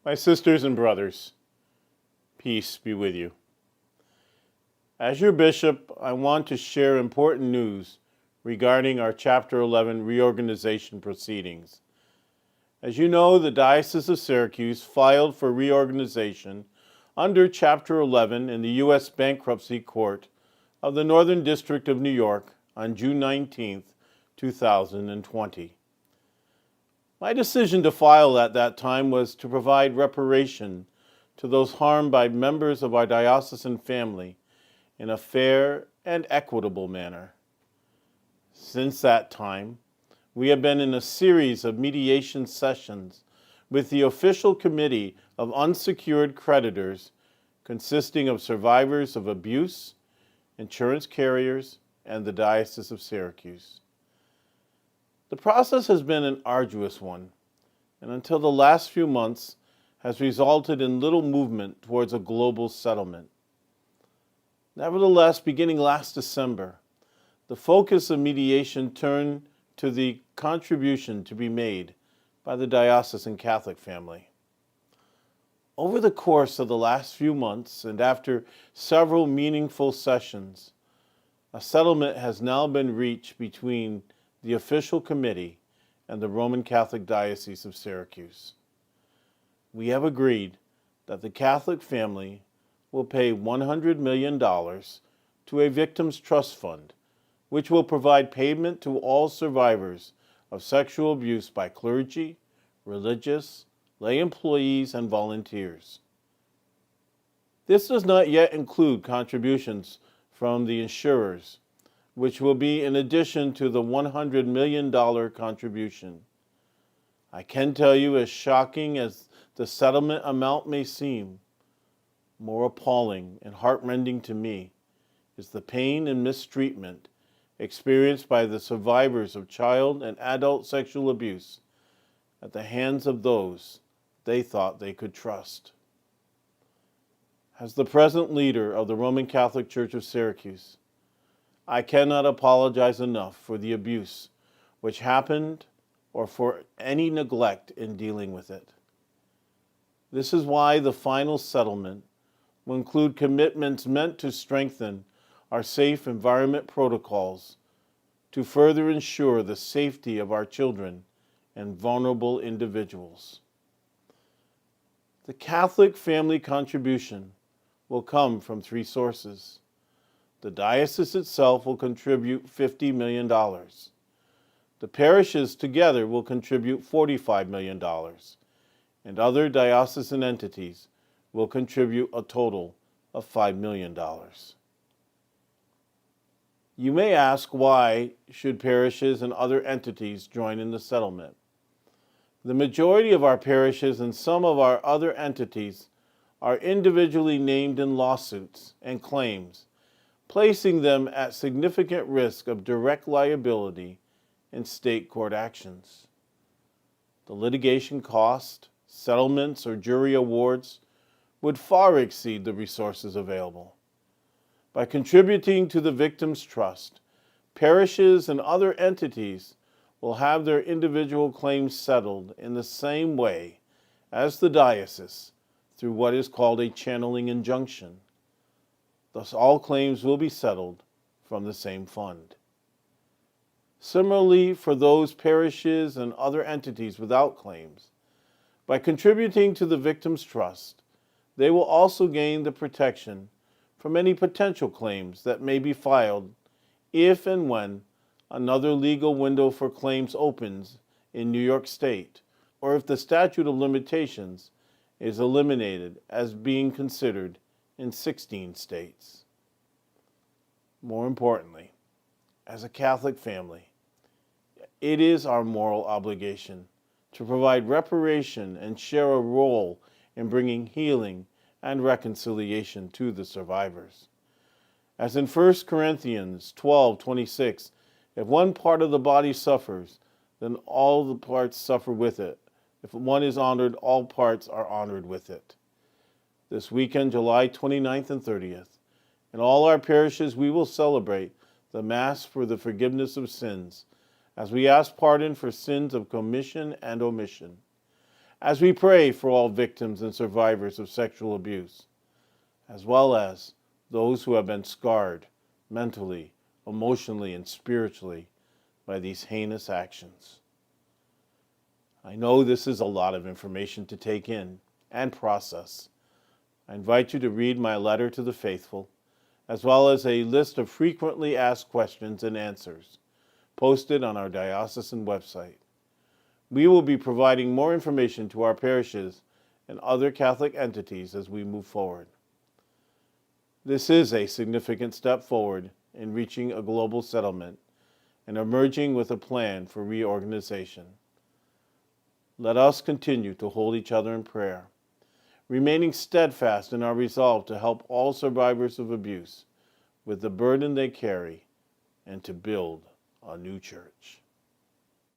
My sisters and brothers, peace be with you. As your bishop, I want to share important news regarding our Chapter 11 reorganization proceedings. As you know, the Diocese of Syracuse filed for reorganization under Chapter 11 in the U.S. Bankruptcy Court of the Northern District of New York on June 19, 2020. My decision to file at that time was to provide reparation to those harmed by members of our diocesan family in a fair and equitable manner. Since that time, we have been in a series of mediation sessions with the official committee of unsecured creditors consisting of survivors of abuse, insurance carriers, and the Diocese of Syracuse. The process has been an arduous one, and until the last few months has resulted in little movement towards a global settlement. Nevertheless, beginning last December, the focus of mediation turned to the contribution to be made by the diocesan Catholic family. Over the course of the last few months and after several meaningful sessions, a settlement has now been reached between the official committee and the Roman Catholic Diocese of Syracuse. We have agreed that the Catholic family will pay $100 million to a victims' trust fund, which will provide payment to all survivors of sexual abuse by clergy, religious, lay employees, and volunteers. This does not yet include contributions from the insurers, which will be in addition to the $100 million contribution. I can tell you, as shocking as the settlement amount may seem, more appalling and heartrending to me is the pain and mistreatment experienced by the survivors of child and adult sexual abuse at the hands of those they thought they could trust. As the present leader of the Roman Catholic Church of Syracuse, I cannot apologize enough for the abuse which happened or for any neglect in dealing with it. This is why the final settlement will include commitments meant to strengthen our safe environment protocols to further ensure the safety of our children and vulnerable individuals. The Catholic family contribution will come from three sources. The diocese itself will contribute $50 million. The parishes together will contribute $45 million, and other diocesan entities will contribute a total of $5 million. You may ask, why should parishes and other entities join in the settlement? The majority of our parishes and some of our other entities are individually named in lawsuits and claims, placing them at significant risk of direct liability in state court actions. The litigation cost, settlements, or jury awards would far exceed the resources available. By contributing to the Victims' Trust, parishes and other entities will have their individual claims settled in the same way as the diocese through what is called a channeling injunction. Thus, all claims will be settled from the same fund. Similarly, for those parishes and other entities without claims, by contributing to the Victims' Trust, they will also gain the protection from any potential claims that may be filed if and when another legal window for claims opens in New York State, or if the statute of limitations is eliminated as being considered in 16 states. More importantly, as a Catholic family, it is our moral obligation to provide reparation and share a role in bringing healing and reconciliation to the survivors. As in 1 Corinthians 12:26, if one part of the body suffers, then all the parts suffer with it. If one is honored, all parts are honored with it. This weekend, July 29th and 30th, in all our parishes we will celebrate the Mass for the forgiveness of sins, as we ask pardon for sins of commission and omission. as we pray for all victims and survivors of sexual abuse, as well as those who have been scarred mentally, emotionally, and spiritually by these heinous actions. I know this is a lot of information to take in and process. I invite you to read my letter to the faithful, as well as a list of frequently asked questions and answers posted on our diocesan website. We will be providing more information to our parishes and other Catholic entities as we move forward. This is a significant step forward in reaching a global settlement and emerging with a plan for reorganization. Let us continue to hold each other in prayer, remaining steadfast in our resolve to help all survivors of abuse with the burden they carry and to build a new church.